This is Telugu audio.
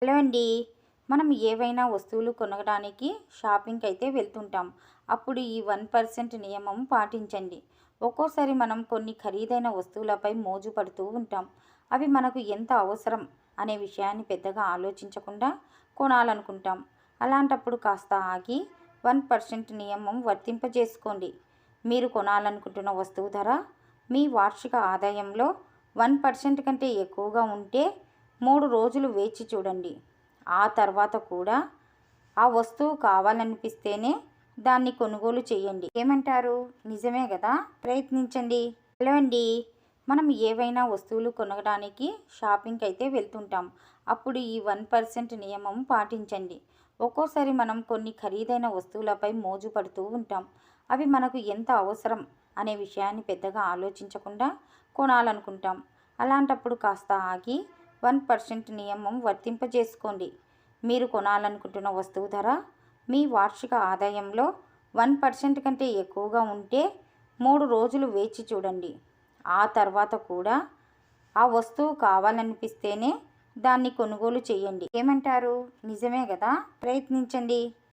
హలో అండి. మనం ఏవైనా వస్తువులు కొనడానికి షాపింగ్కి అయితే వెళ్తుంటాం. అప్పుడు ఈ 1% నియమం పాటించండి. ఒక్కోసారి మనం కొన్ని ఖరీదైన వస్తువులపై మోజు పడుతూ ఉంటాం. అవి మనకు ఎంత అవసరం అనే విషయాన్ని పెద్దగా ఆలోచించకుండా కొనాలనుకుంటాం. అలాంటప్పుడు కాస్త ఆగి 1% నియమం వర్తింపజేసుకోండి. మీరు కొనాలనుకుంటున్న వస్తువు ధర మీ వార్షిక ఆదాయంలో 1% కంటే ఎక్కువగా ఉంటే 3 రోజులు వేచి చూడండి. ఆ తర్వాత కూడా ఆ వస్తువు కావాలనిపిస్తేనే దాన్ని కొనుగోలు చేయండి. ఏమంటారు? నిజమే కదా! ప్రయత్నించండి. హలో అండి. మనం ఏవైనా వస్తువులు కొనడానికి షాపింగ్కి అయితే వెళ్తుంటాం. అప్పుడు ఈ 1% నియమం పాటించండి. ఒక్కోసారి మనం కొన్ని ఖరీదైన వస్తువులపై మోజు పడుతూ ఉంటాం. అవి మనకు ఎంత అవసరం అనే విషయాన్ని పెద్దగా ఆలోచించకుండా కొనాలనుకుంటాం. అలాంటప్పుడు కాస్త ఆగి 1% నియమం వర్తింపజేసుకోండి. మీరు కొనాలనుకుంటున్న వస్తువు ధర మీ వార్షిక ఆదాయంలో 1% కంటే ఎక్కువగా ఉంటే 3 రోజులు వేచి చూడండి. ఆ తర్వాత కూడా ఆ వస్తువు కావాలనిపిస్తేనే దాన్ని కొనుగోలు చేయండి. ఏమంటారు? నిజమే కదా! ప్రయత్నించండి.